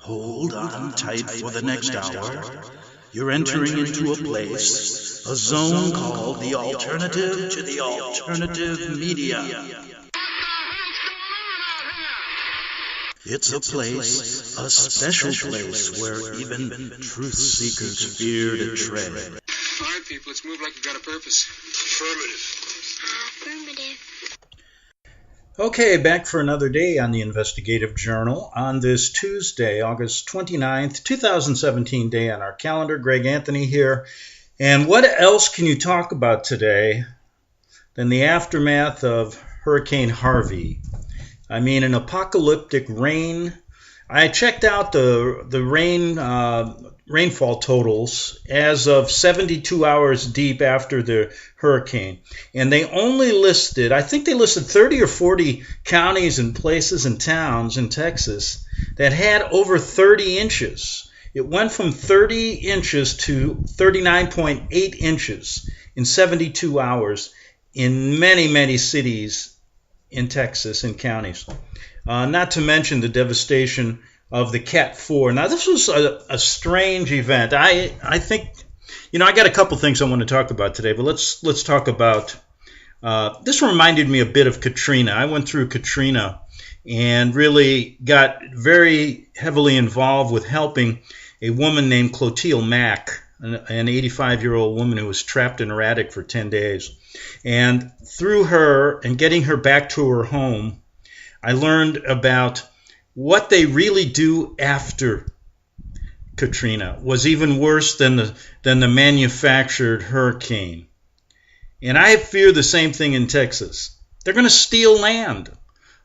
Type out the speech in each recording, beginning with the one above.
Hold on tight for the next hour. You're entering into a place, a zone called the alternative to the alternative media. It's a place, a special place where even truth seekers fear to tread. All right, people, let's move like we've got a purpose. Affirmative. Okay, back for another day on the Investigative Journal on this Tuesday, August 29th, 2017 day on our calendar. Greg Anthony here. And what else can you talk about today than the aftermath of Hurricane Harvey? I mean, an apocalyptic rain. I checked out the rainfall totals as of 72 hours deep after the hurricane. And they only listed, I think they listed 30 or 40 counties and places and towns in Texas that had over 30 inches. It went from 30 inches to 39.8 inches in 72 hours in many, many cities in Texas and counties. Not to mention the devastation of the Cat 4. Now, this was a strange event. I think, I got a couple things I want to talk about today, but let's talk about, this reminded me a bit of Katrina. I went through Katrina and really got very heavily involved with helping a woman named Clotilde Mack, an 85-year-old woman who was trapped in her attic for 10 days. And through her and getting her back to her home, I learned about what they really do after Katrina was even worse than the manufactured hurricane. And I fear the same thing in Texas. They're going to steal land.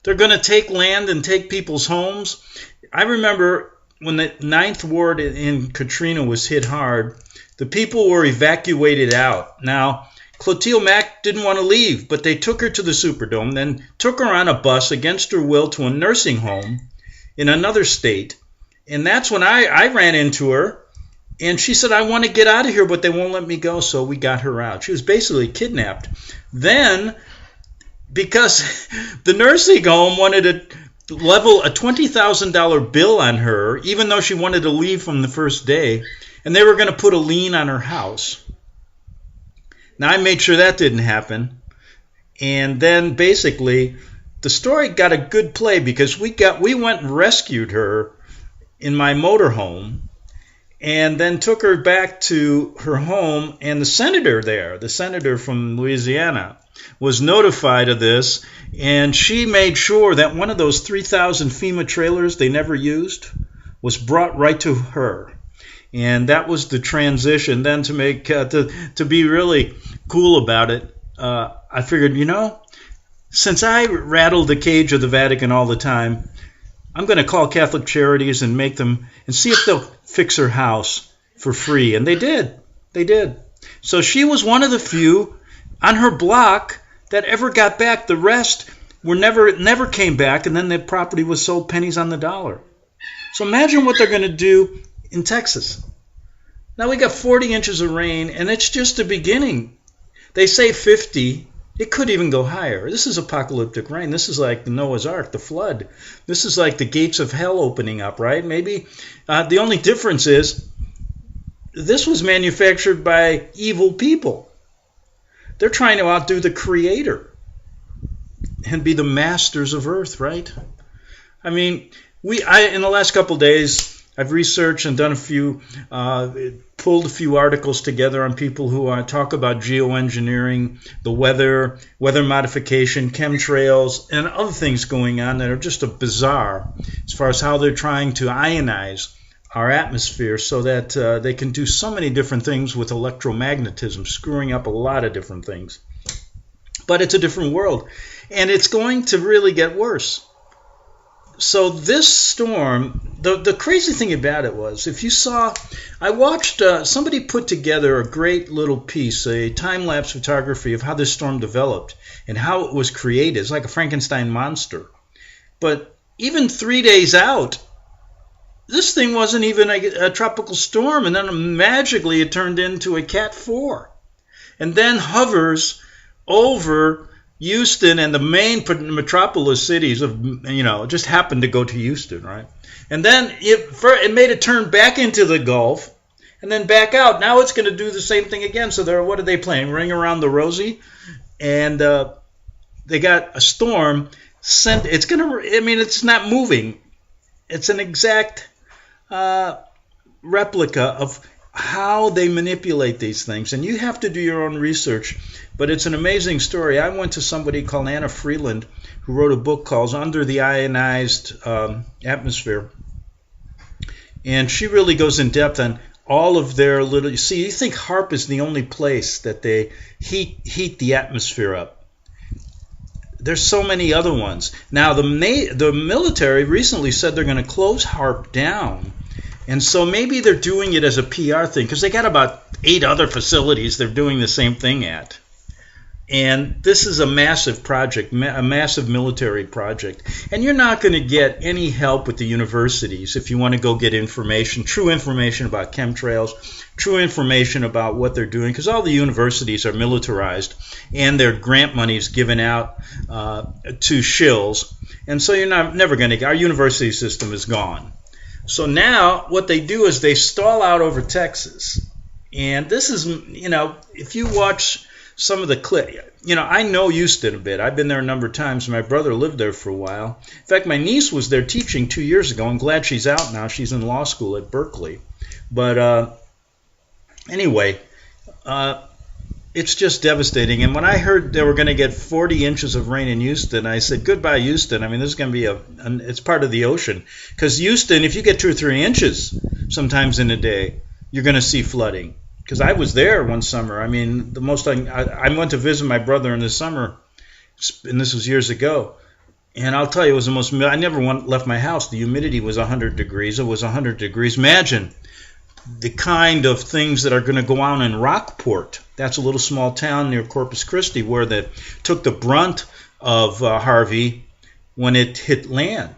They're going to take land and take people's homes. I remember when the 9th Ward in Katrina was hit hard, the people were evacuated out. Now, Clotilde Mack didn't want to leave, but they took her to the Superdome, then took her on a bus against her will to a nursing home in another state. And that's when I ran into her, and she said, I want to get out of here, but they won't let me go, so we got her out. She was basically kidnapped. Then, because the nursing home wanted to level a $20,000 bill on her, even though she wanted to leave from the first day, and they were going to put a lien on her house. Now, I made sure that didn't happen. And then basically, the story got a good play because we went and rescued her in my motorhome and then took her back to her home. And the senator from Louisiana, was notified of this. And she made sure that one of those 3,000 FEMA trailers they never used was brought right to her. And that was the transition. Then to make to be really cool about it, I figured, since I rattle the cage of the Vatican all the time, I'm going to call Catholic Charities and make them and see if they'll fix her house for free. And they did. They did. So she was one of the few on her block that ever got back. The rest were never came back, and then the property was sold pennies on the dollar. So imagine what they're going to do in Texas. Now we got 40 inches of rain, and it's just the beginning. They say 50. It could even go higher. This is apocalyptic rain. This is like the Noah's Ark, the flood. This is like the gates of hell opening up, right? Maybe the only difference is this was manufactured by evil people. They're trying to outdo the Creator and be the masters of Earth, right? I mean, in the last couple of days, I've researched and done pulled a few articles together on people who talk about geoengineering, the weather modification, chemtrails, and other things going on that are just bizarre as far as how they're trying to ionize our atmosphere so that they can do so many different things with electromagnetism, screwing up a lot of different things. But it's a different world, and it's going to really get worse. So this storm, the crazy thing about it was, if you saw, I watched, somebody put together a great little piece, a time-lapse photography of how this storm developed and how it was created. It's like a Frankenstein monster. But even 3 days out, this thing wasn't even a tropical storm, and then magically it turned into a Cat 4. And then hovers over Houston and the main metropolis cities of, just happened to go to Houston, right? And then it made a turn back into the Gulf and then back out. Now it's going to do the same thing again. So what are they playing? Ring Around the Rosie? And they got a storm sent. It's not moving. It's an exact replica of how they manipulate these things. And you have to do your own research. But it's an amazing story. I went to somebody called Anna Freeland, who wrote a book called Under the Ionized Atmosphere. And she really goes in depth on all of their little... See, you think HAARP is the only place that they heat the atmosphere up. There's so many other ones. Now, the military recently said they're going to close HAARP down. And so maybe they're doing it as a PR thing, because they got about 8 other facilities they're doing the same thing at. And this is a massive project, a massive military project. And you're not going to get any help with the universities if you want to go get information, true information about chemtrails, true information about what they're doing, because all the universities are militarized and their grant money is given out to shills. And so you're never going to get, our university system is gone. So now what they do is they stall out over Texas. And this is, if you watch some of the clip, I know Houston a bit. I've been there a number of times. My brother lived there for a while. In fact, my niece was there teaching 2 years ago. I'm glad she's out now. She's in law school at Berkeley. But anyway, it's just devastating. And when I heard they were going to get 40 inches of rain in Houston, I said, goodbye, Houston. I mean, this is going to be it's part of the ocean. Because Houston, if you get 2 or 3 inches sometimes in a day, you're going to see flooding. Because I was there one summer. I mean, the most I went to visit my brother in the summer, and this was years ago. And I'll tell you, it was the most. I never left my house. The humidity was 100 degrees. It was 100 degrees. Imagine the kind of things that are going to go on in Rockport. That's a little small town near Corpus Christi where they took the brunt of Harvey when it hit land.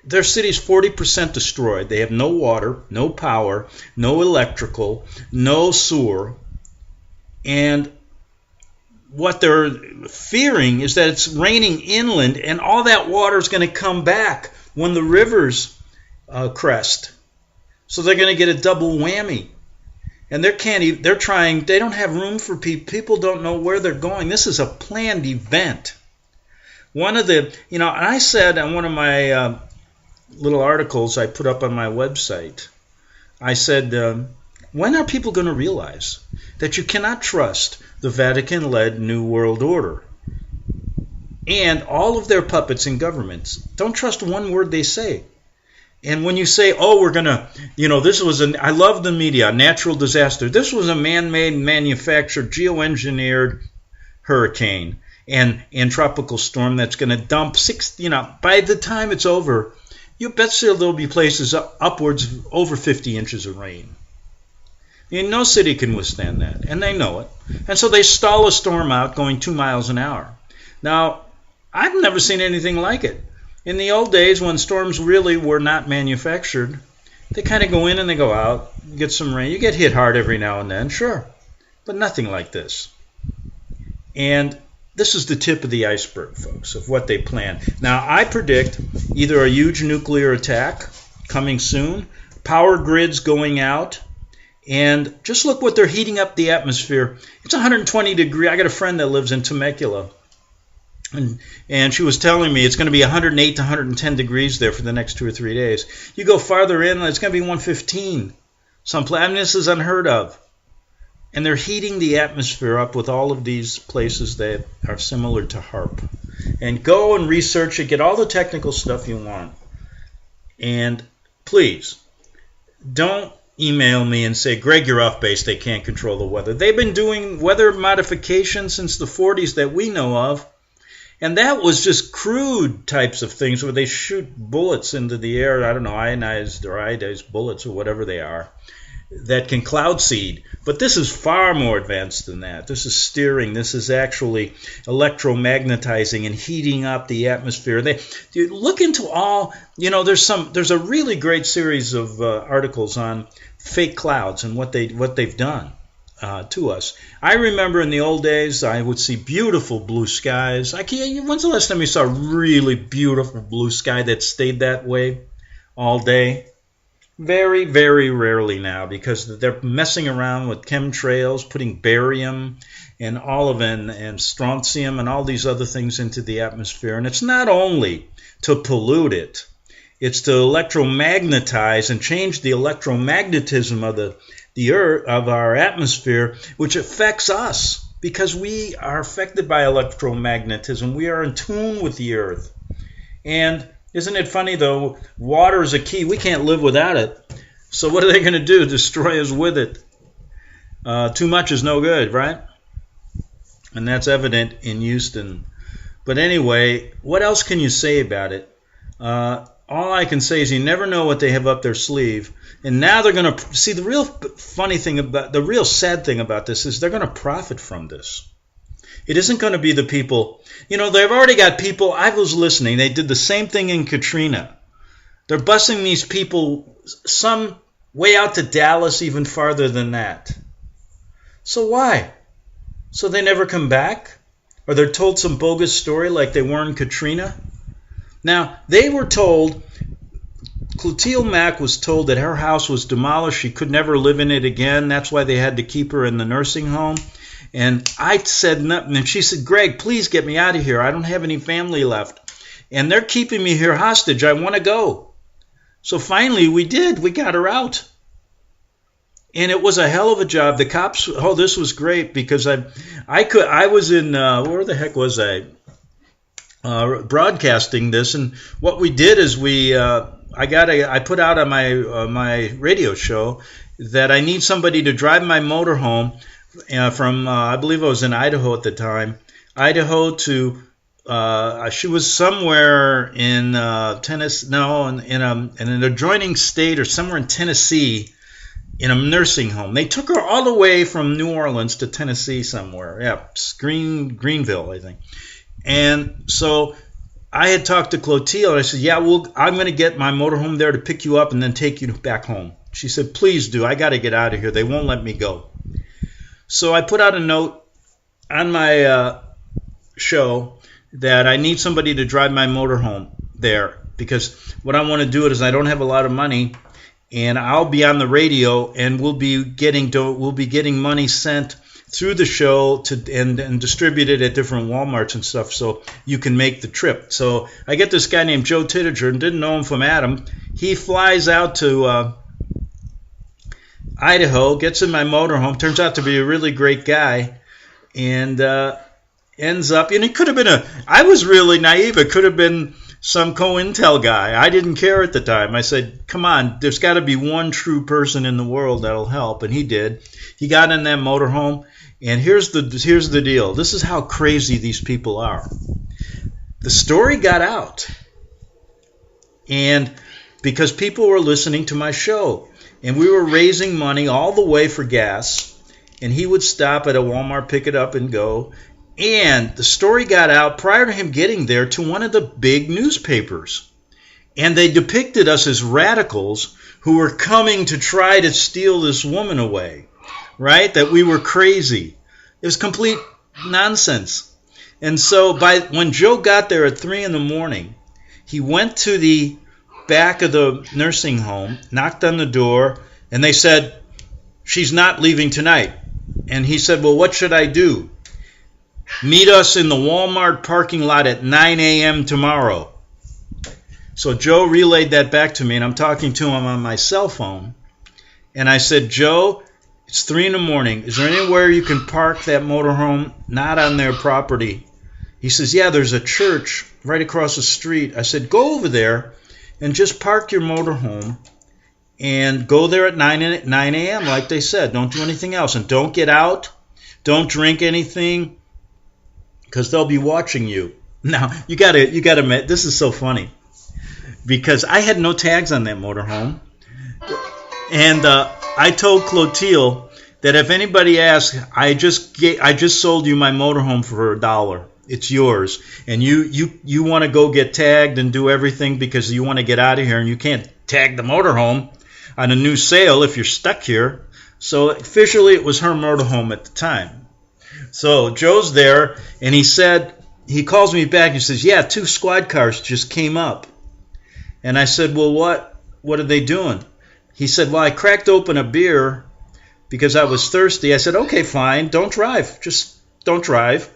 Their city's 40% destroyed. They have no water, no power, no electrical, no sewer. And what they're fearing is that it's raining inland and all that water is going to come back when the rivers crest. So they're going to get a double whammy. And they don't have room for people. People don't know where they're going. This is a planned event. One of the, I said on one of my little articles I put up on my website, I said, when are people going to realize that you cannot trust the Vatican-led New World Order and all of their puppets in governments? Don't trust one word they say. And when you say, we're going to, this was I love the media, natural disaster. This was a man-made, manufactured, geoengineered hurricane and tropical storm that's going to dump by the time it's over, you bet there'll be places upwards of over 50 inches of rain. No city can withstand that, and they know it. And so they stall a storm out going 2 miles an hour. Now, I've never seen anything like it. In the old days, when storms really were not manufactured, they kind of go in and they go out, get some rain. You get hit hard every now and then, sure, but nothing like this. And this is the tip of the iceberg, folks, of what they plan. Now, I predict either a huge nuclear attack coming soon, power grids going out, and just look what they're heating up the atmosphere. It's 120 degrees. I got a friend that lives in Temecula, and she was telling me it's going to be 108 to 110 degrees there for the next 2 or 3 days. You go farther in, it's going to be 115. This is unheard of. And they're heating the atmosphere up with all of these places that are similar to HAARP. And go and research it, get all the technical stuff you want. And please, don't email me and say, Greg, you're off base, they can't control the weather. They've been doing weather modification since the 40s that we know of. And that was just crude types of things where they shoot bullets into the air, ionized or iodized bullets or whatever they are, that can cloud seed. But this is far more advanced than that. This is steering. This is actually electromagnetizing and heating up the atmosphere. Look into all, there's a really great series of articles on fake clouds and what they've done. to us. I remember in the old days, I would see beautiful blue skies. When's the last time you saw a really beautiful blue sky that stayed that way all day? Very, very rarely now, because they're messing around with chemtrails, putting barium and and strontium and all these other things into the atmosphere. And it's not only to pollute it, it's to electromagnetize and change the electromagnetism of the earth, of our atmosphere, which affects us because we are affected by electromagnetism. We are in tune with the earth. And isn't it funny, though? Water is a key. We can't live without it. So what are they going to do? Destroy us with it? Too much is no good, right? And that's evident in Houston. But anyway, what else can you say about it? All I can say is you never know what they have up their sleeve. And now they're going to see the real sad thing about this is they're going to profit from this. It isn't going to be the people. They've already got people. I was listening. They did the same thing in Katrina. They're busing these people some way out to Dallas, even farther than that. So why? So they never come back? Or they're told some bogus story like they were in Katrina? Now, they were told, Clotilde Mack was told that her house was demolished. She could never live in it again. That's why they had to keep her in the nursing home. And I said nothing. And she said, Greg, please get me out of here. I don't have any family left. And they're keeping me here hostage. I want to go. So finally we did. We got her out. And it was a hell of a job. The cops, this was great because I was in, where the heck was I? Broadcasting this. And what we did is I put out on my radio show that I need somebody to drive my motorhome from, I believe I was in Idaho at the time, Idaho to, she was somewhere in Tennessee, no, in an adjoining state or somewhere in Tennessee in a nursing home. They took her all the way from New Orleans to Tennessee somewhere. Yeah, Greenville, I think. And so I had talked to Clotilde. I said, I'm going to get my motorhome there to pick you up and then take you back home. She said, please do. I got to get out of here. They won't let me go. So I put out a note on my show that I need somebody to drive my motorhome there because what I want to do is I don't have a lot of money and I'll be on the radio and we'll be getting money sent through the show and distributed at different Walmarts and stuff so you can make the trip. So I get this guy named Joe Tittinger and didn't know him from Adam. He flies out to Idaho, gets in my motorhome, turns out to be a really great guy, and ends up, and it could have been I was really naive, it could have been some COINTEL guy. I didn't care at the time. I said, come on, there's got to be one true person in the world that'll help, and he did. He got in that motorhome, and here's the deal. This is how crazy these people are. The story got out, and because people were listening to my show, and we were raising money all the way for gas, and he would stop at a Walmart, pick it up, and go. And the story got out prior to him getting there to one of the big newspapers. And they depicted us as radicals who were coming to try to steal this woman away, right? That we were crazy. It was complete nonsense. And so when Joe got there at 3 a.m, he went to the back of the nursing home, knocked on the door, and they said, she's not leaving tonight. And he said, well, what should I do? Meet us in the Walmart parking lot at 9 a.m. tomorrow. So Joe relayed that back to me, and I'm talking to him on my cell phone. And I said, Joe, it's 3 a.m. Is there anywhere you can park that motorhome not on their property? He says, yeah, there's a church right across the street. I said, go over there and just park your motorhome and go there at 9 a.m. like they said. Don't do anything else. And don't get out. Don't drink anything because they'll be watching you. Now, you gotta admit, this is so funny because I had no tags on that motorhome. And I told Clotilde that if anybody asks, I just sold you my motorhome for $1. It's yours, and you want to go get tagged and do everything because you want to get out of here, and you can't tag the motorhome on a new sale if you're stuck here. So officially it was her motorhome at the time. So Joe's there, and he calls me back and says, yeah, 2 squad cars just came up. And I said, well, what are they doing? He said, well, I cracked open a beer because I was thirsty. I said, okay, fine, don't drive. Just don't drive.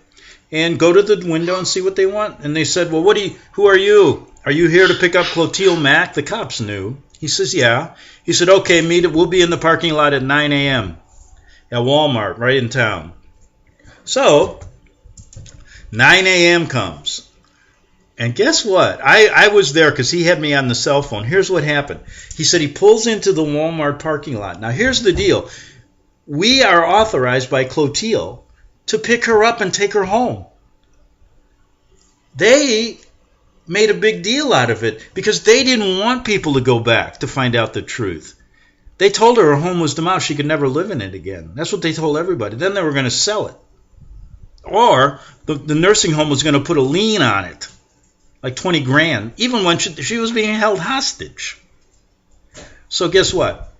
And go to the window and see what they want. And they said, well, who are you? Are you here to pick up Clotilde Mack? The cops knew. He says, yeah. He said, okay, we'll be in the parking lot at 9 a.m. at Walmart right in town. So 9 a.m. comes. And guess what? I was there because he had me on the cell phone. Here's what happened. He said he pulls into the Walmart parking lot. Now, here's the deal. We are authorized by Clotilde to pick her up and take her home. They made a big deal out of it because they didn't want people to go back to find out the truth. They told her home was demolished. She could never live in it again. That's what they told everybody. Then they were going to sell it. Or the nursing home was going to put a lien on it, like 20 grand, even when she was being held hostage. So guess what?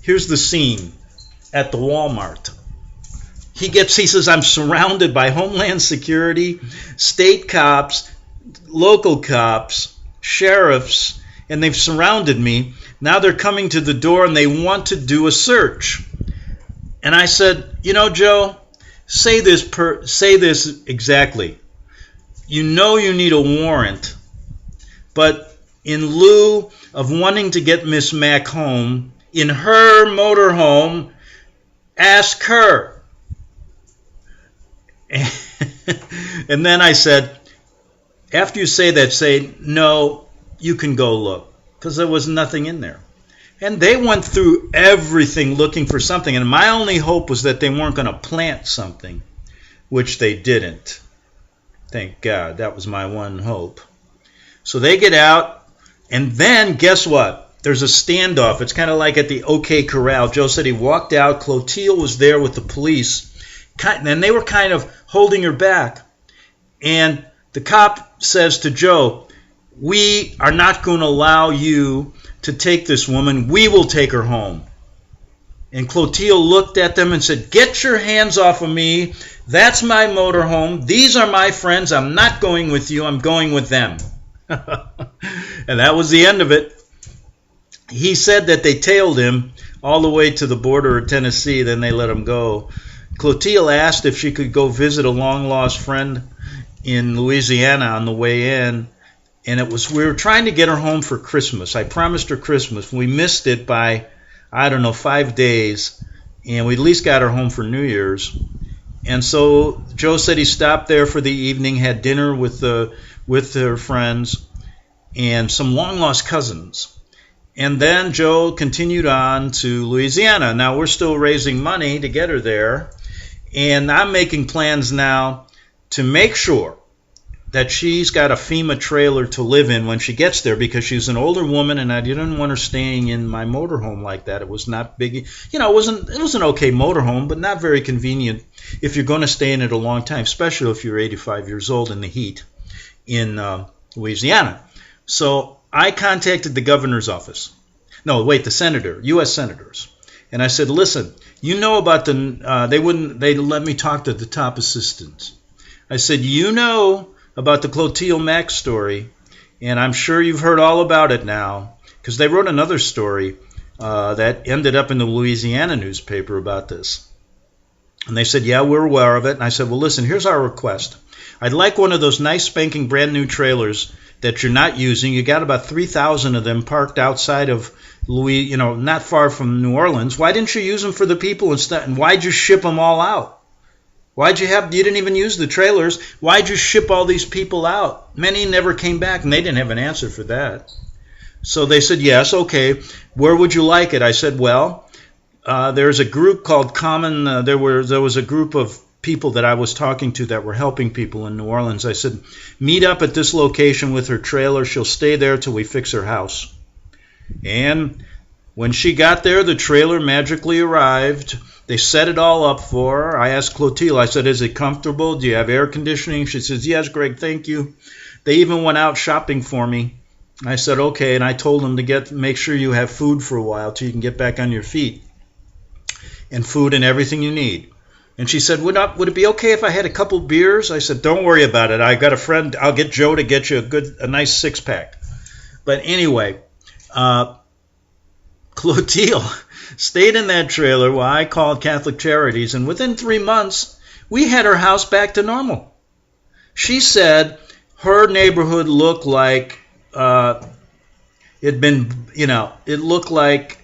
Here's the scene at the Walmart. He says, I'm surrounded by Homeland Security, state cops, local cops, sheriffs, and they've surrounded me. Now they're coming to the door and they want to do a search. And I said, Joe, say this exactly. You know you need a warrant, but in lieu of wanting to get Miss Mack home, in her motorhome, ask her. And then I said, after you say that, say, no, you can go look, because there was nothing in there. And they went through everything looking for something, and my only hope was that they weren't going to plant something, which they didn't. Thank God. That was my one hope. So they get out, and then guess what? There's a standoff. It's kind of like at the OK Corral. Joe said he walked out. Clotilde was there with the police, and they were kind of holding her back. And the cop says to Joe, we are not going to allow you to take this woman. We will take her home. And Clotilde looked at them and said, get your hands off of me. That's my motorhome. These are my friends. I'm not going with you. I'm going with them. And that was the end of it. He said that they tailed him all the way to the border of Tennessee. Then they let him go. Clotilde asked if she could go visit a long-lost friend in Louisiana on the way in. And we were trying to get her home for Christmas. I promised her Christmas. We missed it by, 5 days. And we at least got her home for New Year's. And so Joe said he stopped there for the evening, had dinner with her friends and some long-lost cousins. And then Joe continued on to Louisiana. Now we're still raising money to get her there. And I'm making plans now to make sure that she's got a FEMA trailer to live in when she gets there, because she's an older woman and I didn't want her staying in my motorhome like that. It was not big. It was an okay motorhome, but not very convenient if you're going to stay in it a long time, especially if you're 85 years old in the heat in Louisiana. So I contacted the governor's office. The senator, U.S. senators. And I said, listen, about they let me talk to the top assistants. I said, about the Clotilde Mack story, and I'm sure you've heard all about it now, because they wrote another story that ended up in the Louisiana newspaper about this. And they said, yeah, we're aware of it. And I said, well, listen, here's our request. I'd like one of those nice spanking brand new trailers that you're not using. You got about 3,000 of them parked outside of not far from New Orleans. Why didn't you use them for the people instead? And why'd you ship them all out? You didn't even use the trailers. Why'd you ship all these people out? Many never came back, and they didn't have an answer for that. So they said, yes, okay. Where would you like it? I said, well, there's a group called Common. There was a group of people that I was talking to that were helping people in New Orleans. I said, meet up at this location with her trailer. She'll stay there till we fix her house. And when she got there, the trailer magically arrived. They set it all up for her. I asked Clotilde, I said, is it comfortable? Do you have air conditioning? She says, yes, Greg, thank you. They even went out shopping for me. I said, okay, and I told them to make sure you have food for a while till you can get back on your feet. and food and everything you need. And she said, would it be okay if I had a couple beers? I said, don't worry about it. I got a friend. I'll get Joe to get you a nice six-pack. But anyway, Clotilde stayed in that trailer while I called Catholic Charities, and within 3 months, we had her house back to normal. She said her neighborhood looked like it looked like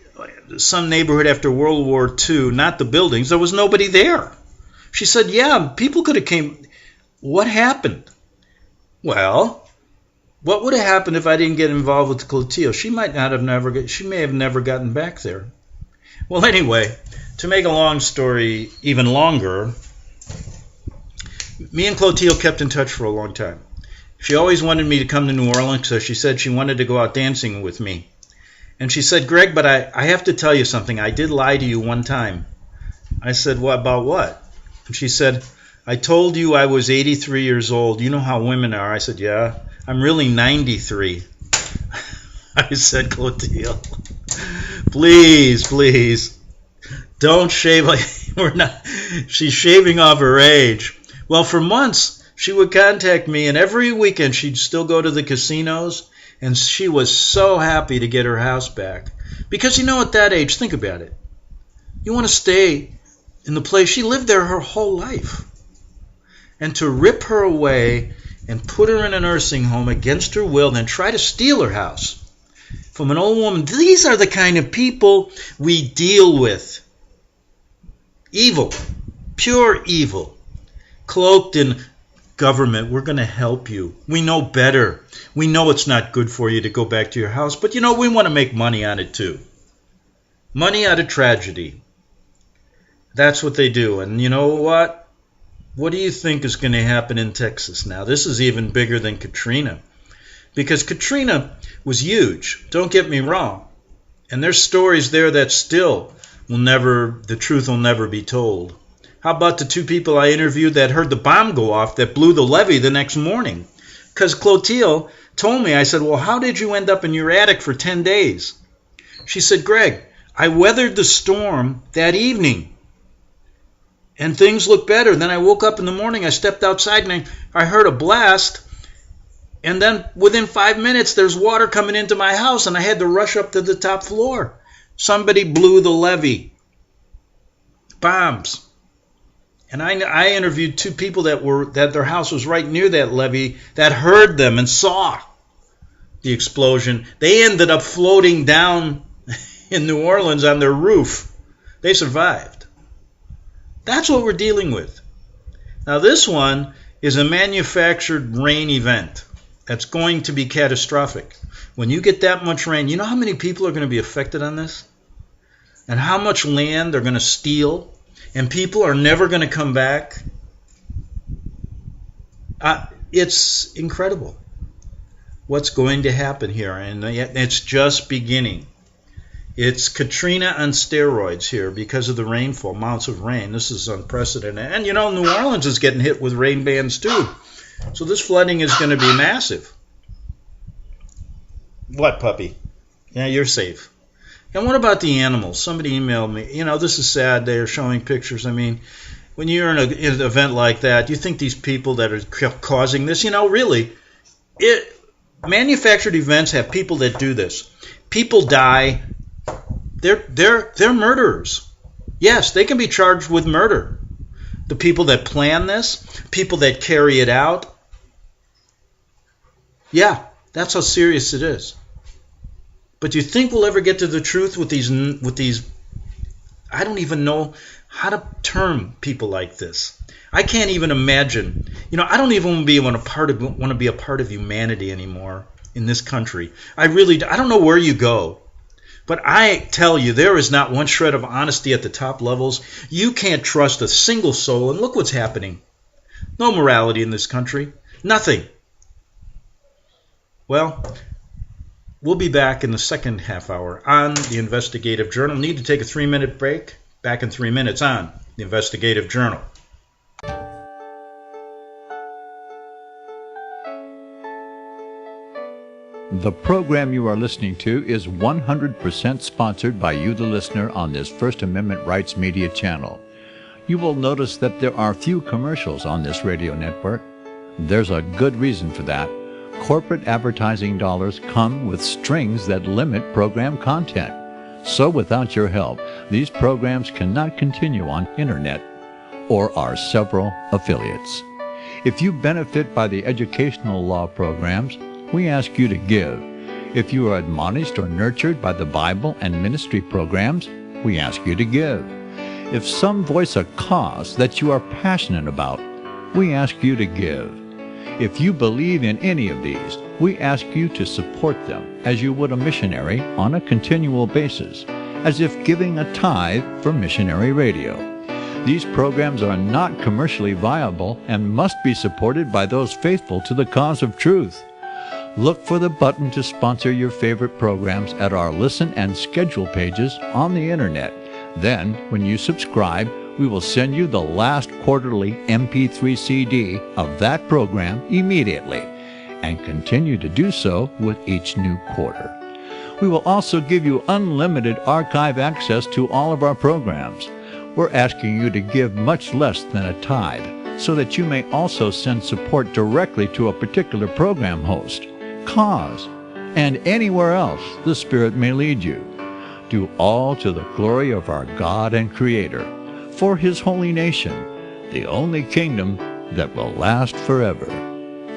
some neighborhood after World War II, not the buildings. There was nobody there. She said, yeah, people could have came. What happened? Well, what would have happened if I didn't get involved with Clotilde? She may have never gotten back there. Well, anyway, to make a long story even longer, me and Clotilde kept in touch for a long time. She always wanted me to come to New Orleans, so she said she wanted to go out dancing with me. And she said, Greg, but I have to tell you something. I did lie to you one time. I said, what about what? And she said, I told you I was 83 years old. You know how women are. I said, yeah, I'm really 93. I said, Clotilde, please, don't shave. She's shaving off her age. Well, for months, she would contact me, and every weekend she'd still go to the casinos, and she was so happy to get her house back. Because, at that age, think about it. You want to stay in the place. She lived there her whole life. And to rip her away and put her in a nursing home against her will, then try to steal her house from an old woman. These are the kind of people we deal with. Evil. Pure evil. Cloaked in government. We're going to help you. We know better. We know it's not good for you to go back to your house, but we want to make money on it too. Money out of tragedy. That's what they do. And you know what? What do you think is going to happen in Texas now? This is even bigger than Katrina. Because Katrina was huge. Don't get me wrong. And there's stories there that still the truth will never be told. How about the two people I interviewed that heard the bomb go off that blew the levee the next morning? Because Clotilde told me, I said, well, how did you end up in your attic for 10 days? She said, Greg, I weathered the storm that evening. And things looked better. Then I woke up in the morning, I stepped outside, and I heard a blast. And then within 5 minutes, there's water coming into my house, and I had to rush up to the top floor. Somebody blew the levee. Bombs. And I interviewed two people that their house was right near that levee that heard them and saw the explosion. They ended up floating down in New Orleans on their roof. They survived. That's what we're dealing with. Now this one is a manufactured rain event that's going to be catastrophic. When you get that much rain, you know how many people are going to be affected on this? And how much land they're going to steal? And people are never going to come back? It's incredible what's going to happen here. And it's just beginning. It's Katrina on steroids here because of the rainfall, amounts of rain. This is unprecedented. And New Orleans is getting hit with rain bands too. So this flooding is going to be massive. What, puppy? Yeah, you're safe. And what about the animals? Somebody emailed me. This is sad. They are showing pictures. I mean, when you're in an event like that, you think these people that are causing this, really, manufactured events have people that do this. People die. They're murderers. Yes, they can be charged with murder. The people that plan this, people that carry it out. Yeah, that's how serious it is. But you think we'll ever get to the truth with these? I don't even know how to term people like this. I can't even imagine. I don't even want to be a part of humanity anymore in this country. I don't know where you go. But I tell you, there is not one shred of honesty at the top levels. You can't trust a single soul, and look what's happening. No morality in this country. Nothing. Well, we'll be back in the second half hour on the Investigative Journal. Need to take a 3-minute break. Back in 3 minutes on the Investigative Journal. The program you are listening to is 100% sponsored by you, the listener, on this First Amendment Rights Media channel. You will notice that there are few commercials on this radio network. There's a good reason for that. Corporate advertising dollars come with strings that limit program content. So without your help, these programs cannot continue on internet or our several affiliates. If you benefit by the educational law programs, we ask you to give. If you are admonished or nurtured by the Bible and ministry programs, we ask you to give. If some voice a cause that you are passionate about, we ask you to give. If you believe in any of these, we ask you to support them as you would a missionary on a continual basis, as if giving a tithe for missionary radio. These programs are not commercially viable and must be supported by those faithful to the cause of truth. Look for the button to sponsor your favorite programs at our listen and schedule pages on the internet. Then, when you subscribe, we will send you the last quarterly MP3 CD of that program immediately, and continue to do so with each new quarter. We will also give you unlimited archive access to all of our programs. We're asking you to give much less than a tithe, so that you may also send support directly to a particular program host, cause, and anywhere else the Spirit may lead you. Do all to the glory of our God and Creator, for His holy nation, the only kingdom that will last forever.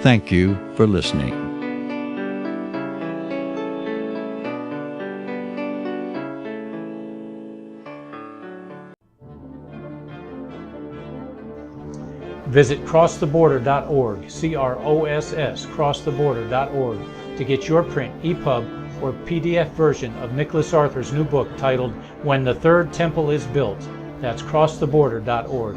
Thank you for listening. Visit crosstheborder.org, CROSS, crosstheborder.org, to get your print, EPUB, or PDF version of Nicholas Arthur's new book titled When the Third Temple is Built. That's crosstheborder.org.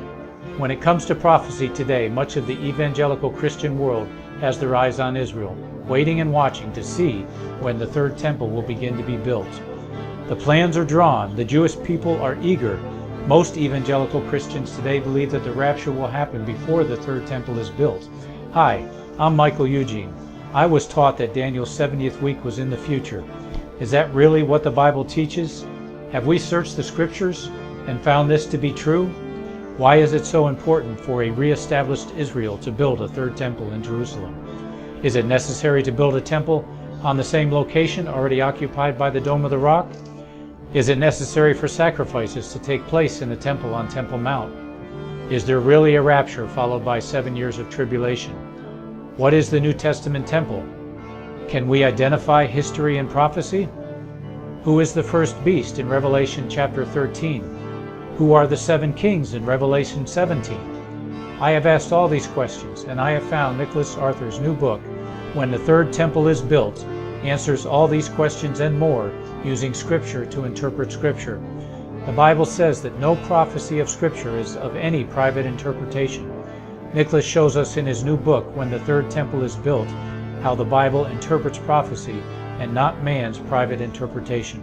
When it comes to prophecy today, much of the evangelical Christian world has their eyes on Israel, waiting and watching to see when the third temple will begin to be built. The plans are drawn. The Jewish people are eager. Most evangelical Christians today believe that the rapture will happen before the third temple is built. Hi, I'm Michael Eugene. I was taught that Daniel's 70th week was in the future. Is that really what the Bible teaches? Have we searched the scriptures and found this to be true? Why is it so important for a re-established Israel to build a third temple in Jerusalem? Is it necessary to build a temple on the same location already occupied by the Dome of the Rock? Is it necessary for sacrifices to take place in the temple on Temple Mount? Is there really a rapture followed by 7 years of tribulation? What is the New Testament temple? Can we identify history and prophecy? Who is the first beast in Revelation chapter 13? Who are the 7 kings in Revelation 17? I have asked all these questions, and I have found Nicholas Arthur's new book, When the Third Temple is Built, answers all these questions and more using Scripture to interpret Scripture. The Bible says that no prophecy of Scripture is of any private interpretation. Nicholas shows us in his new book, When the Third Temple is Built, how the Bible interprets prophecy and not man's private interpretation.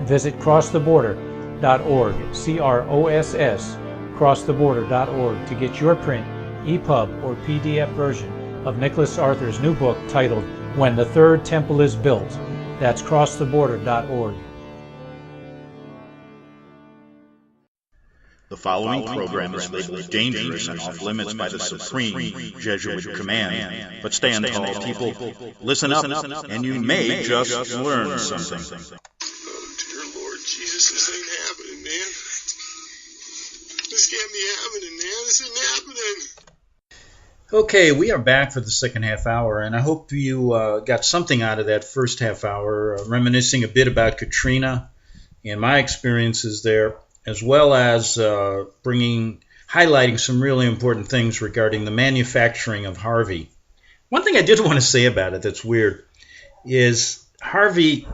Visit crosstheborder.org, CROSS, crosstheborder.org, to get your print, EPUB, or PDF version of Nicholas Arthur's new book titled When the Third Temple is Built. That's crosstheborder.org. The following program is labeled dangerous and off limits by the supreme Jesuit command. But stand tall, people. Listen up, and you may just learn something. Oh, dear Lord Jesus, this ain't happening, man. This can't be happening, man. This isn't happening. Okay, we are back for the second half hour, and I hope you got something out of that first half hour, reminiscing a bit about Katrina and my experiences there, as well as highlighting some really important things regarding the manufacturing of Harvey. One thing I did want to say about it that's weird is Harvey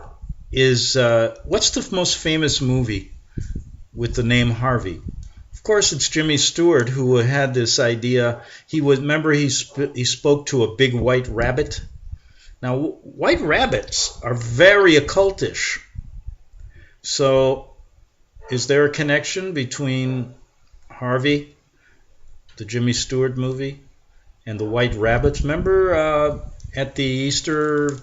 is, what's the most famous movie with the name Harvey? Of course, it's Jimmy Stewart who had this idea. He spoke to a big white rabbit. Now, white rabbits are very occultish. So, is there a connection between Harvey, the Jimmy Stewart movie, and the white rabbits? Remember at the Easter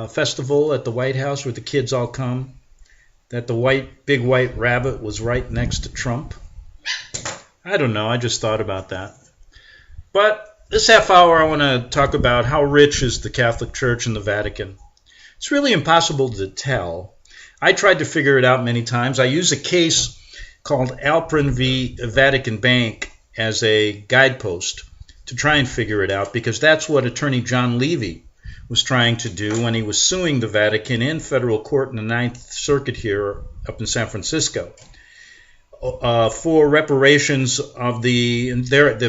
festival at the White House where the kids all come, that the big white rabbit was right next to Trump? I don't know. I just thought about that. But this half hour I want to talk about how rich is the Catholic Church and the Vatican. It's really impossible to tell. I tried to figure it out many times. I use a case called Alprin v. Vatican Bank as a guidepost to try and figure it out, because that's what Attorney John Levy was trying to do when he was suing the Vatican in federal court in the Ninth Circuit here up in San Francisco for reparations of the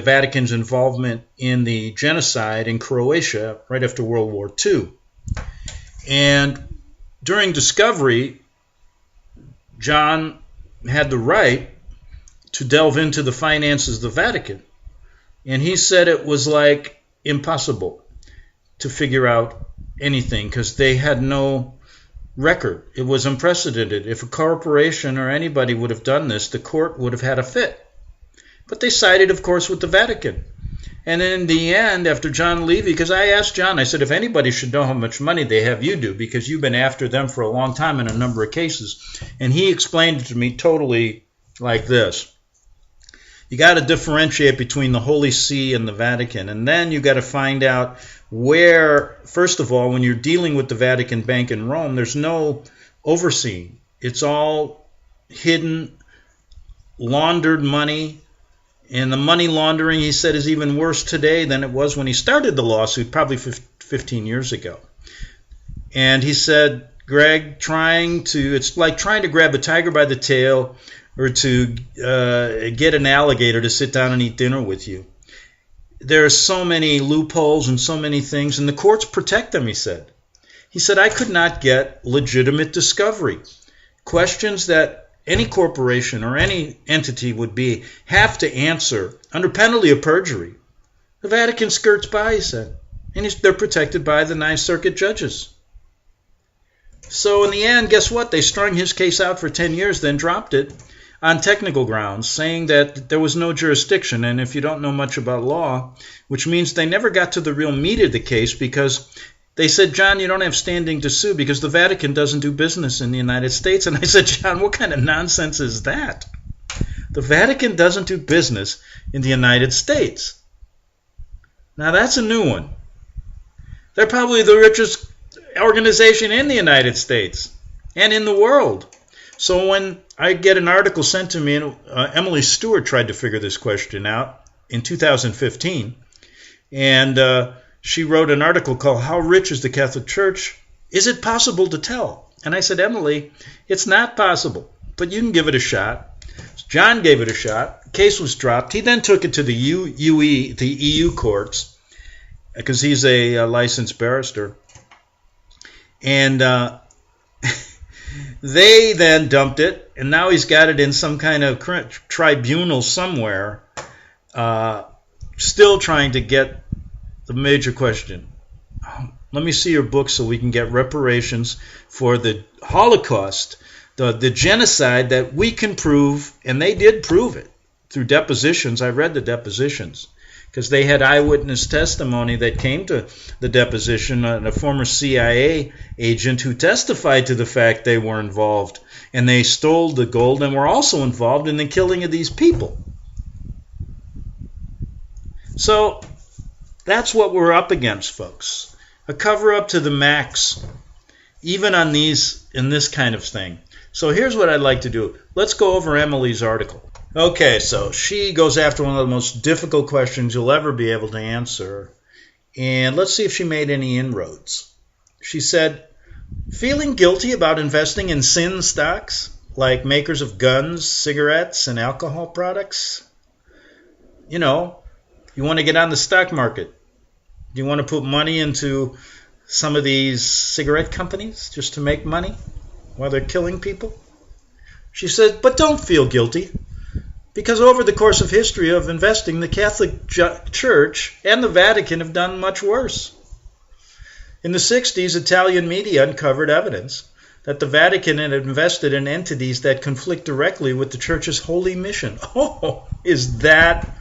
Vatican's involvement in the genocide in Croatia right after World War II. And during discovery, John had the right to delve into the finances of the Vatican. And he said it was like impossible to figure out anything because they had no record. It was unprecedented. If a corporation or anybody would have done this, the court would have had a fit. But they sided, of course, with the Vatican. And in the end, after John Levy, because I asked John, I said, if anybody should know how much money they have, you do, because you've been after them for a long time in a number of cases. And he explained it to me totally like this. You got to differentiate between the Holy See and the Vatican. And then you got to find out where, first of all, when you're dealing with the Vatican Bank in Rome, there's no overseeing. It's all hidden, laundered money. And the money laundering, he said, is even worse today than it was when he started the lawsuit, probably 15 years ago. And he said, Greg, it's like trying to grab a tiger by the tail or to get an alligator to sit down and eat dinner with you. There are so many loopholes and so many things, and the courts protect them, he said. He said, I could not get legitimate discovery. Questions that any corporation or any entity would have to answer under penalty of perjury. The Vatican skirts by, he said, and they're protected by the Ninth Circuit judges. So in the end, guess what? They strung his case out for 10 years, then dropped it on technical grounds, saying that there was no jurisdiction. And if you don't know much about law, which means they never got to the real meat of the case, because they said, John, you don't have standing to sue because the Vatican doesn't do business in the United States. And I said, John, what kind of nonsense is that? The Vatican doesn't do business in the United States. Now that's a new one. They're probably the richest organization in the United States and in the world. So when I get an article sent to me, and Emily Stewart tried to figure this question out in 2015, and she wrote an article called How Rich is the Catholic Church? Is it possible to tell? And I said, Emily, it's not possible, but you can give it a shot. John gave it a shot. The case was dropped. He then took it to the EU courts, because he's a licensed barrister. And they then dumped it, and now he's got it in some kind of tribunal somewhere, still trying to get the major question. Let me see your book so we can get reparations for the Holocaust, the genocide that we can prove, and they did prove it through depositions. I read the depositions because they had eyewitness testimony that came to the deposition, a former CIA agent who testified to the fact they were involved, and they stole the gold and were also involved in the killing of these people. So that's what we're up against, folks. A cover-up to the max, even in this kind of thing. So here's what I'd like to do. Let's go over Emily's article. Okay, so she goes after one of the most difficult questions you'll ever be able to answer. And let's see if she made any inroads. She said, feeling guilty about investing in sin stocks, like makers of guns, cigarettes, and alcohol products? You know, you want to get on the stock market. Do you want to put money into some of these cigarette companies just to make money while they're killing people? She said, but don't feel guilty, because over the course of history of investing, the Catholic Church and the Vatican have done much worse. In the 60s, Italian media uncovered evidence that the Vatican had invested in entities that conflict directly with the Church's holy mission. Oh, is that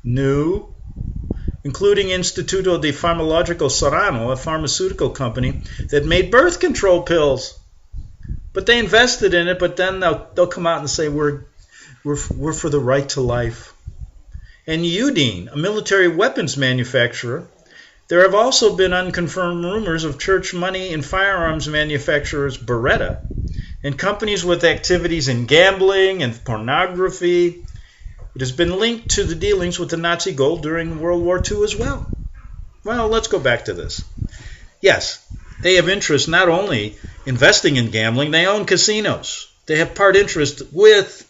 new? including Instituto de Farmacologico Serrano, a pharmaceutical company that made birth control pills. But they invested in it, but then they'll come out and say we're for the right to life. And Udine, a military weapons manufacturer. There have also been unconfirmed rumors of church money and firearms manufacturers Beretta and companies with activities in gambling and pornography. It has been linked to the dealings with the Nazi gold during World War II as well. Well, let's go back to this. Yes, they have interest not only investing in gambling, they own casinos. They have part interest with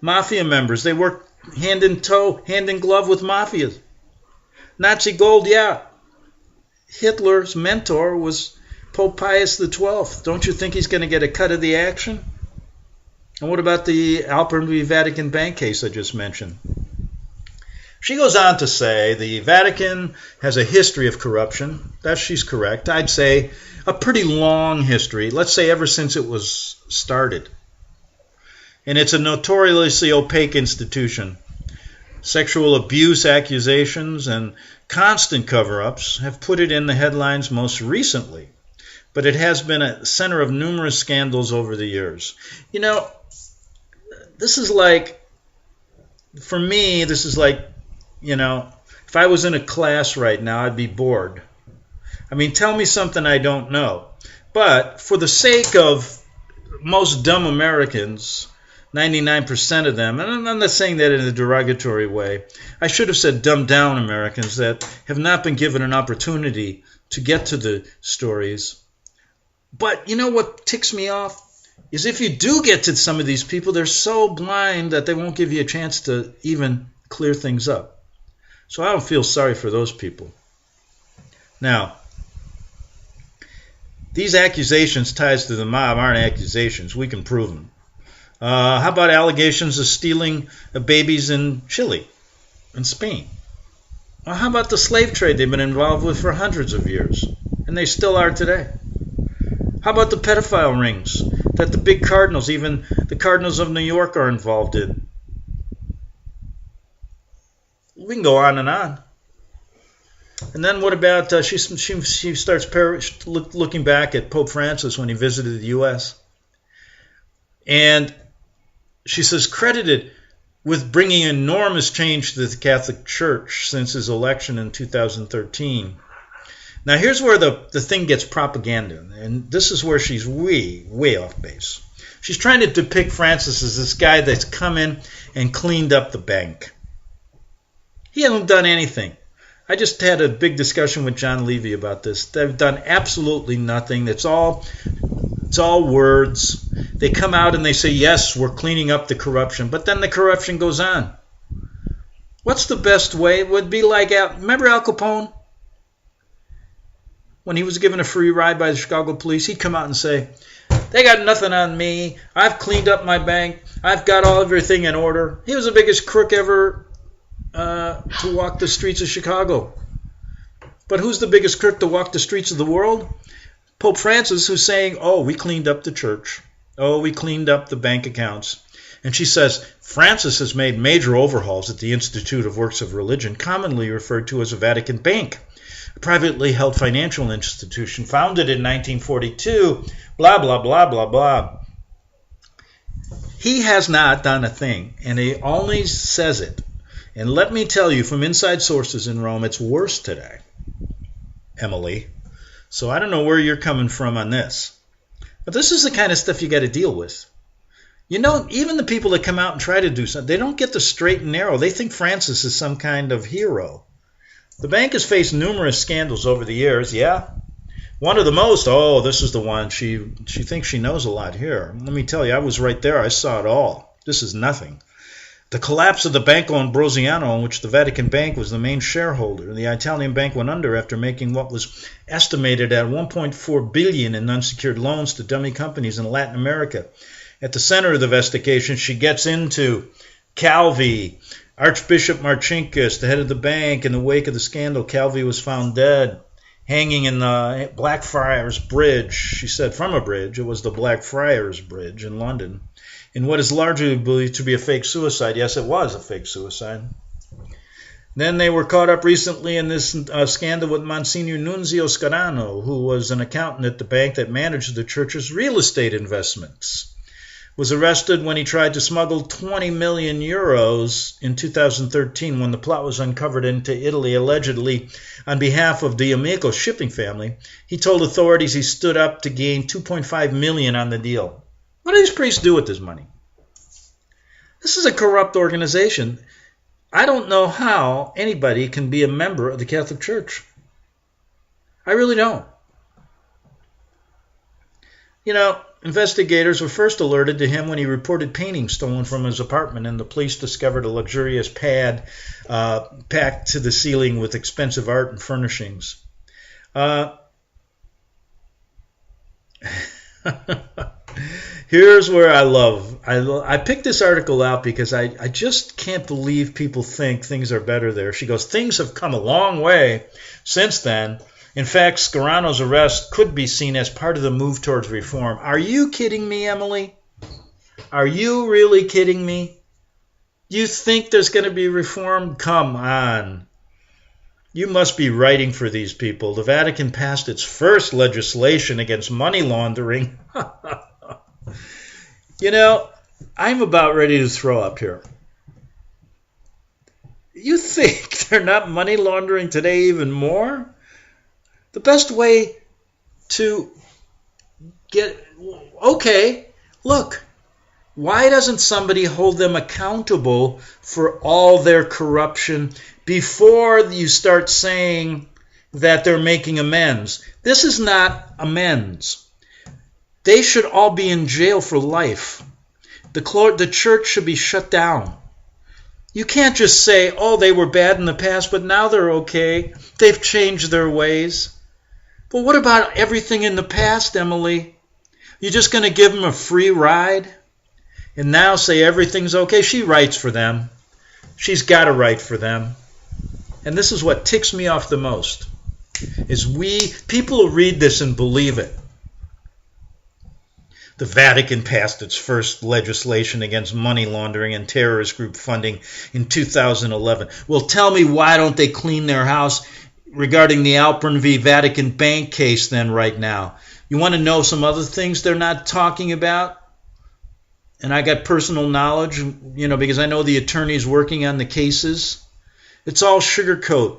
mafia members. They work hand in glove with mafias. Nazi gold, yeah. Hitler's mentor was Pope Pius XII. Don't you think he's going to get a cut of the action? And what about the Albuquerque Vatican bank case I just mentioned? She goes on to say the Vatican has a history of corruption. That she's correct. I'd say a pretty long history. Let's say ever since it was started. And it's a notoriously opaque institution. Sexual abuse accusations and constant cover-ups have put it in the headlines most recently, but it has been a center of numerous scandals over the years. You know, this is like, for me, this is like, you know, if I was in a class right now, I'd be bored. I mean, tell me something I don't know. But for the sake of most dumb Americans, 99% of them, and I'm not saying that in a derogatory way, I should have said dumbed down Americans that have not been given an opportunity to get to the stories. But you know what ticks me off? Is if you do get to some of these people, they're so blind that they won't give you a chance to even clear things up. So I don't feel sorry for those people. Now, these accusations, ties to the mob, aren't accusations. We can prove them. How about allegations of stealing babies in Chile and Spain? How about the slave trade they've been involved with for hundreds of years, and they still are today? How about the pedophile rings that the big cardinals, even the cardinals of New York, are involved in? We can go on and on. And then what about, she starts looking back at Pope Francis when he visited the U.S., and she says, credited with bringing enormous change to the Catholic Church since his election in 2013. Now, here's where the thing gets propaganda, and this is where she's way off base. She's trying to depict Francis as this guy that's come in and cleaned up the bank. He hasn't done anything. I just had a big discussion with John Levy about this. They've done absolutely nothing. It's all words. They come out and they say, yes, we're cleaning up the corruption, but then the corruption goes on. What's the best way? It would be like, remember Al Capone? When he was given a free ride by the Chicago police, he'd come out and say, they got nothing on me. I've cleaned up my bank. I've got everything in order. He was the biggest crook ever to walk the streets of Chicago. But who's the biggest crook to walk the streets of the world? Pope Francis, who's saying, oh, we cleaned up the church. Oh, we cleaned up the bank accounts. And she says, Francis has made major overhauls at the Institute of Works of Religion, commonly referred to as a Vatican bank, a privately held financial institution founded in 1942, blah, blah, blah, blah, blah. He has not done a thing, and he only says it. And let me tell you, from inside sources in Rome, it's worse today, Emily. So I don't know where you're coming from on this. But this is the kind of stuff you got to deal with. You know, even the people that come out and try to do something, they don't get the straight and narrow. They think Francis is some kind of hero. The bank has faced numerous scandals over the years, yeah. One of the most, this is the one. She thinks she knows a lot here. Let me tell you, I was right there. I saw it all. This is nothing. The collapse of the Banco Ambrosiano, in which the Vatican Bank was the main shareholder. The Italian bank went under after making what was estimated at $1.4 billion in unsecured loans to dummy companies in Latin America. At the center of the investigation, she gets into Calvi, Archbishop Marcinkus, the head of the bank. In the wake of the scandal, Calvi was found dead, hanging in the Blackfriars Bridge. She said from a bridge. It was the Blackfriars Bridge in London. In what is largely believed to be a fake suicide. Yes, it was a fake suicide. Then they were caught up recently in this scandal with Monsignor Nunzio Scarano, who was an accountant at the bank that managed the church's real estate investments. Was arrested when he tried to smuggle 20 million euros in 2013 when the plot was uncovered into Italy, allegedly on behalf of the Amico shipping family. He told authorities he stood up to gain 2.5 million on the deal. What do these priests do with this money? This is a corrupt organization. I don't know how anybody can be a member of the Catholic Church. I really don't. You know, investigators were first alerted to him when he reported paintings stolen from his apartment, and the police discovered a luxurious pad packed to the ceiling with expensive art and furnishings. Here's where I picked this article out because I just can't believe people think things are better there. She goes, things have come a long way since then. In fact, Scarano's arrest could be seen as part of the move towards reform. Are you kidding me, Emily? Are you really kidding me? You think there's going to be reform? Come on. You must be writing for these people. The Vatican passed its first legislation against money laundering. You know, I'm about ready to throw up here. You think they're not money laundering today even more? The best way to get... Okay, look. Why doesn't somebody hold them accountable for all their corruption before you start saying that they're making amends? This is not amends. They should all be in jail for life. The church should be shut down. You can't just say, oh, they were bad in the past, but now they're okay. They've changed their ways. But what about everything in the past, Emily? You're just going to give them a free ride? And now say everything's okay? She writes for them. She's got to write for them. And this is what ticks me off the most, is people read this and believe it. The Vatican passed its first legislation against money laundering and terrorist group funding in 2011. Well, tell me, why don't they clean their house regarding the Alpern v. Vatican Bank case then right now? You want to know some other things they're not talking about? And I got personal knowledge, because I know the attorneys working on the cases. It's all sugarcoat.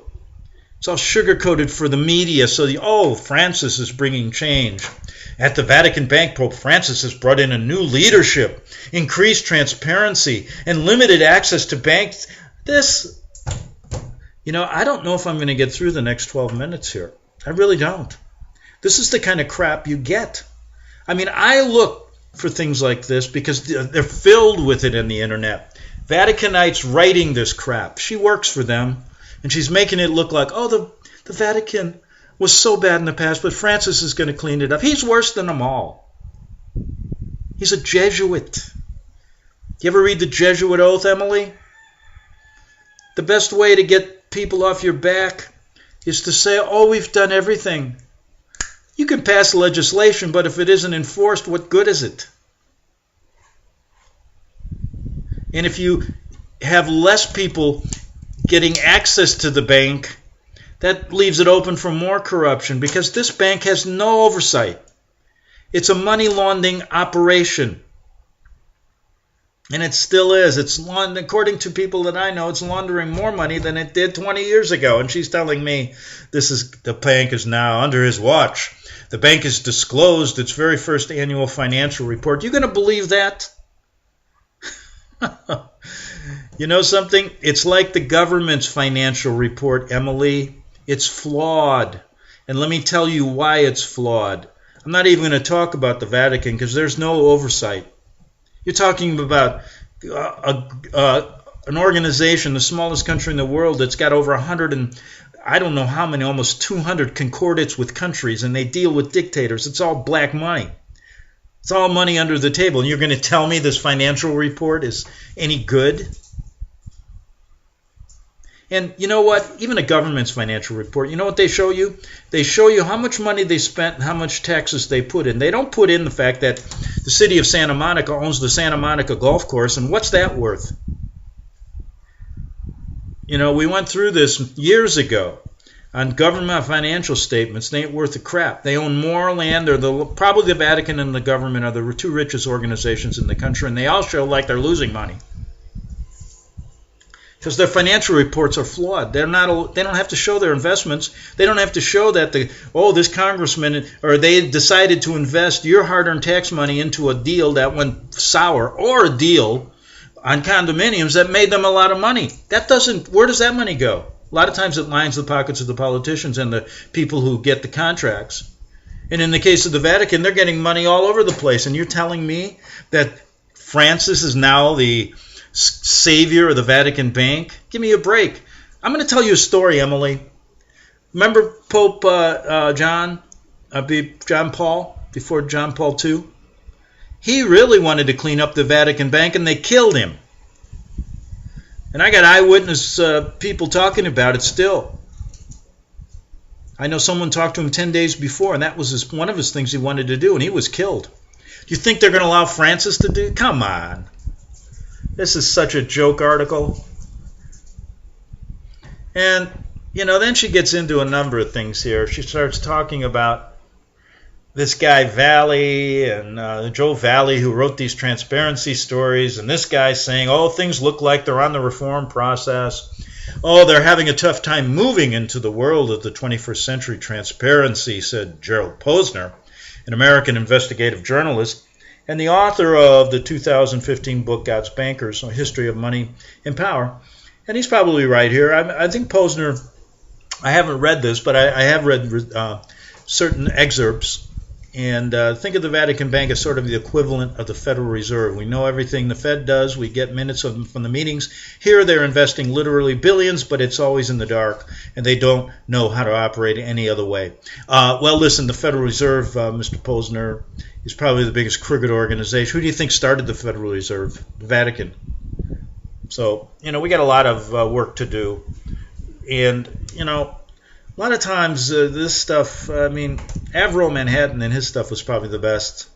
It's all sugar-coated for the media. So, Francis is bringing change. At the Vatican Bank, Pope Francis has brought in a new leadership, increased transparency, and limited access to banks. I don't know if I'm going to get through the next 12 minutes here. I really don't. This is the kind of crap you get. I mean, I look for things like this because they're filled with it in the internet. Vaticanites writing this crap. She works for them, and she's making it look like, the Vatican was so bad in the past, but Francis is going to clean it up. He's worse than them all. He's a Jesuit. You ever read the Jesuit Oath, Emily? The best way to get people off your back is to say, we've done everything. You can pass legislation, but if it isn't enforced, what good is it? And if you have less people getting access to the bank, that leaves it open for more corruption because this bank has no oversight. It's a money laundering operation. And it still is. According to people that I know, it's laundering more money than it did 20 years ago. And she's telling me the bank is now under his watch. The bank has disclosed its very first annual financial report. You going to believe that? You know something? It's like the government's financial report, Emily. It's flawed. And let me tell you why it's flawed. I'm not even going to talk about the Vatican because there's no oversight. You're talking about an organization, the smallest country in the world, that's got over 100 and I don't know how many, almost 200 concordats with countries, and they deal with dictators. It's all black money. It's all money under the table. And you're going to tell me this financial report is any good? And you know what? Even a government's financial report, you know what they show you? They show you how much money they spent and how much taxes they put in. They don't put in the fact that the city of Santa Monica owns the Santa Monica Golf Course, and what's that worth? We went through this years ago on government financial statements. They ain't worth a crap. They own more land. They're probably the Vatican and the government are the two richest organizations in the country, and they all show like they're losing money because their financial reports are flawed. They don't have to show their investments. They don't have to show that this congressman or they decided to invest your hard-earned tax money into a deal that went sour, or a deal on condominiums that made them a lot of money. Where does that money go? A lot of times it lines the pockets of the politicians and the people who get the contracts. And in the case of the Vatican, they're getting money all over the place. And you're telling me that Francis is now the savior of the Vatican Bank? Give me a break. I'm going to tell you a story, Emily. Remember Pope John Paul, before John Paul II? He really wanted to clean up the Vatican Bank, and they killed him. And I got eyewitness people talking about it still. I know someone talked to him 10 days before, and that was one of his things he wanted to do, and he was killed. Do you think they're going to allow Francis to do? Come on. This is such a joke article. And, then she gets into a number of things here. She starts talking about this guy Valley and Joe Valley, who wrote these transparency stories, and this guy saying, things look like they're on the reform process. They're having a tough time moving into the world of the 21st century transparency, said Gerald Posner, an American investigative journalist and the author of the 2015 book God's Bankers, A History of Money and Power. And he's probably right here. I think Posner, I haven't read this, but I have read certain excerpts. And think of the Vatican Bank as sort of the equivalent of the Federal Reserve. We know everything the Fed does. We get minutes from the meetings. Here they're investing literally billions, but it's always in the dark, and they don't know how to operate any other way. Well, listen, the Federal Reserve, Mr. Posner, is probably the biggest crooked organization. Who do you think started the Federal Reserve? The Vatican. So, we got a lot of work to do. And, a lot of times this stuff, Avro Manhattan and his stuff was probably the best.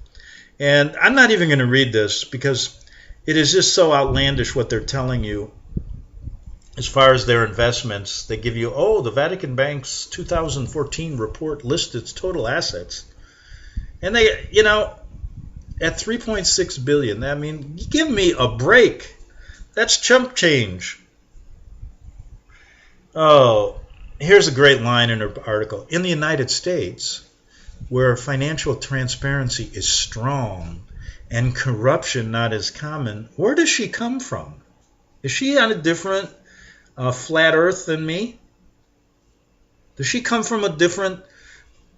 And I'm not even going to read this because it is just so outlandish what they're telling you as far as their investments. They give you, the Vatican Bank's 2014 report lists its total assets. And they, at $3.6 billion, give me a break. That's chump change. Here's a great line in her article. In the United States, where financial transparency is strong and corruption not as common, where does she come from? Is she on a different flat earth than me? Does she come from a different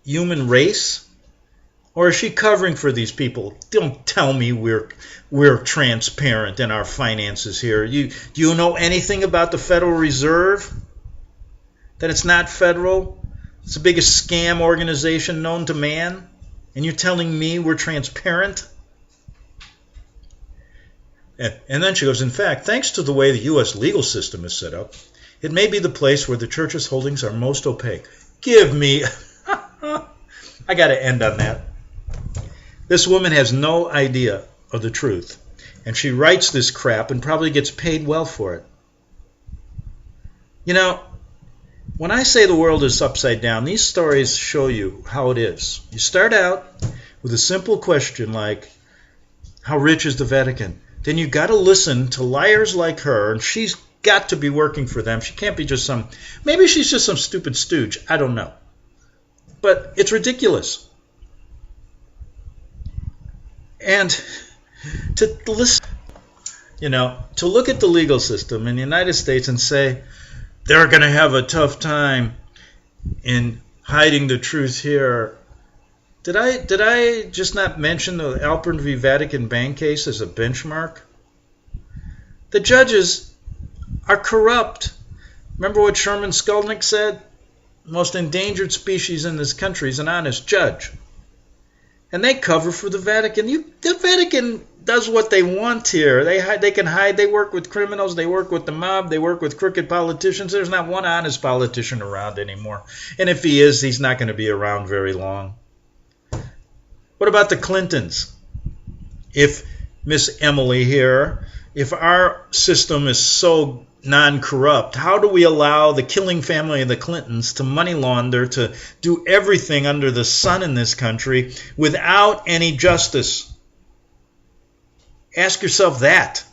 human race? Or is she covering for these people? Don't tell me we're transparent in our finances here. Do you know anything about the Federal Reserve? That it's not federal? It's the biggest scam organization known to man? And you're telling me we're transparent? And then she goes, in fact, thanks to the way the U.S. legal system is set up, it may be the place where the church's holdings are most opaque. Give me... I got to end on that. This woman has no idea of the truth. And she writes this crap and probably gets paid well for it. When I say the world is upside down, these stories show you how it is. You start out with a simple question like, how rich is the Vatican? Then you got to listen to liars like her, and she's got to be working for them. She can't be just maybe she's just some stupid stooge. I don't know. But it's ridiculous. And to listen, to look at the legal system in the United States and say, they're going to have a tough time in hiding the truth here. Did I just not mention the Alpern v. Vatican Bank case as a benchmark? The judges are corrupt. Remember what Sherman Skolnick said? The most endangered species in this country is an honest judge. And they cover for the Vatican. The Vatican does what they want here. They can hide. They work with criminals. They work with the mob. They work with crooked politicians. There's not one honest politician around anymore. And if he is, he's not going to be around very long. What about the Clintons? If Miss Emily here, if our system is so non-corrupt? How do we allow the killing family of the Clintons to money launder, to do everything under the sun in this country without any justice? Ask yourself that.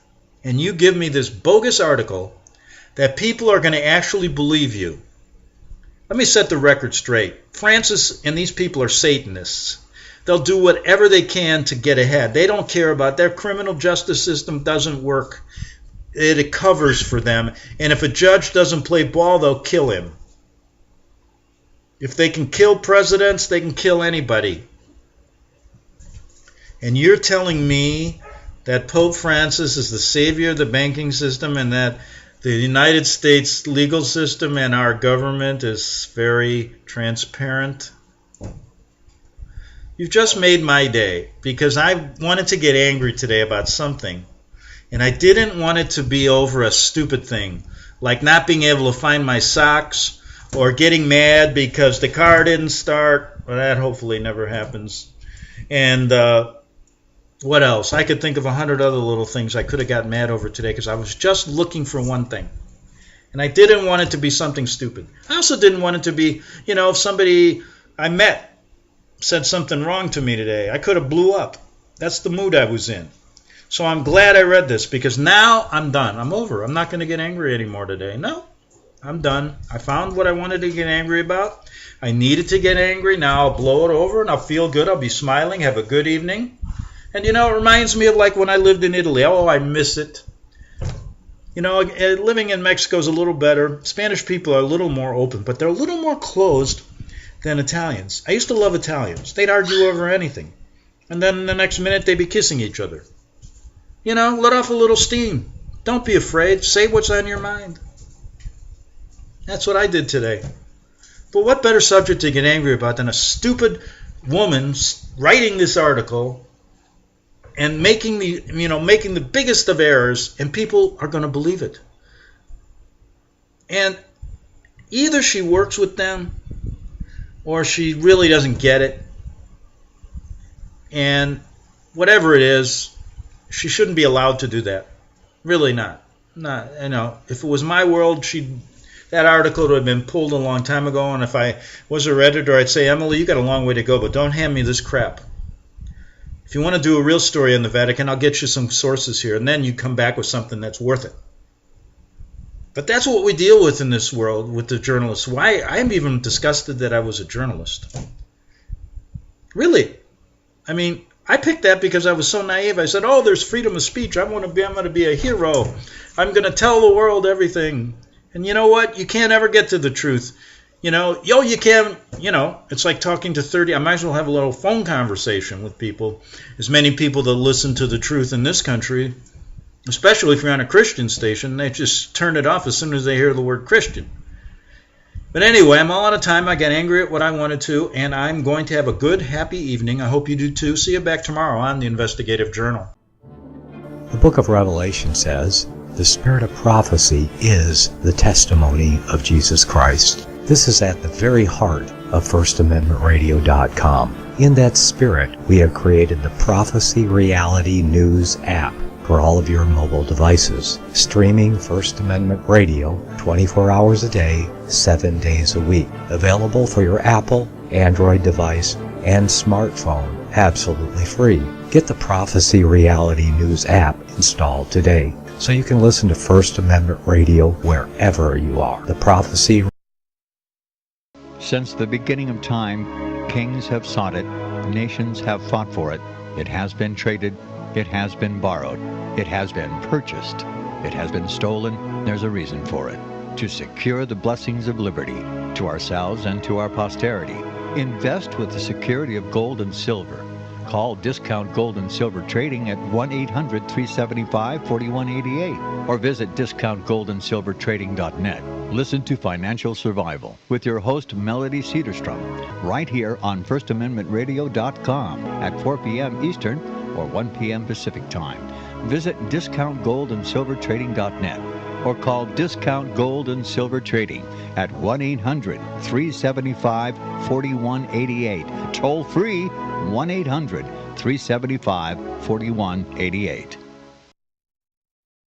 And you give me this bogus article that people are going to actually believe you. Let me set the record straight. Francis and these people are Satanists. They'll do whatever they can to get ahead. They don't care about their criminal justice system doesn't work. It covers for them. And if a judge doesn't play ball, they'll kill him. If they can kill presidents, they can kill anybody. And you're telling me that Pope Francis is the savior of the banking system and that the United States legal system and our government is very transparent? You've just made my day, because I wanted to get angry today about something, and I didn't want it to be over a stupid thing, like not being able to find my socks, or getting mad because the car didn't start. Well, that hopefully never happens. And what else? I could think of 100 other little things I could have gotten mad over today, because I was just looking for one thing. And I didn't want it to be something stupid. I also didn't want it to be, if somebody I met said something wrong to me today, I could have blew up. That's the mood I was in. So I'm glad I read this, because now I'm done. I'm over. I'm not going to get angry anymore today. No, I'm done. I found what I wanted to get angry about. I needed to get angry. Now I'll blow it over and I'll feel good. I'll be smiling. Have a good evening. And it reminds me of like when I lived in Italy. Oh, I miss it. Living in Mexico is a little better. Spanish people are a little more open, but they're a little more closed than Italians. I used to love Italians. They'd argue over anything. And then the next minute they'd be kissing each other. Let off a little steam. Don't be afraid. Say what's on your mind. That's what I did today. But what better subject to get angry about than a stupid woman writing this article and making the biggest of errors, and people are going to believe it. And either she works with them or she really doesn't get it. And whatever it is, she shouldn't be allowed to do that. Really not. If it was my world, that article would have been pulled a long time ago. And if I was her editor, I'd say, Emily, you got a long way to go, but don't hand me this crap. If you want to do a real story on the Vatican, I'll get you some sources here, and then you come back with something that's worth it. But that's what we deal with in this world with the journalists. Why? I am even disgusted that I was a journalist. Really. I mean, I picked that because I was so naive. I said, there's freedom of speech. I'm going to be a hero. I'm going to tell the world everything. And you know what? You can't ever get to the truth. You can, it's like talking to 30. I might as well have a little phone conversation with people. As many people that listen to the truth in this country, especially if you're on a Christian station, they just turn it off as soon as they hear the word Christian. But anyway, I'm all out of time. I got angry at what I wanted to, and I'm going to have a good, happy evening. I hope you do too. See you back tomorrow on the Investigative Journal. The book of Revelation says, the spirit of prophecy is the testimony of Jesus Christ. This is at the very heart of FirstAmendmentRadio.com. In that spirit, we have created the Prophecy Reality News app for all of your mobile devices, streaming First Amendment Radio 24 hours a day, 7 days a week. Available for your Apple, Android device, and smartphone, absolutely free. Get the Prophecy Reality News app installed today so you can listen to First Amendment Radio wherever you are. The Prophecy. Since the beginning of time, kings have sought it, nations have fought for it. It has been traded, it has been borrowed, it has been purchased, it has been stolen. There's a reason for it. To secure the blessings of liberty to ourselves and to our posterity. Invest with the security of gold and silver. Call Discount Gold and Silver Trading at 1-800-375-4188 or visit discountgoldandsilvertrading.net. Listen to Financial Survival with your host Melody Cedarstrom right here on FirstAmendmentRadio.com at 4 p.m. Eastern or 1 p.m. Pacific Time. Visit discountgoldandsilvertrading.net or call Discount Gold and Silver Trading at 1-800-375-4188. Toll free 1-800-375-4188.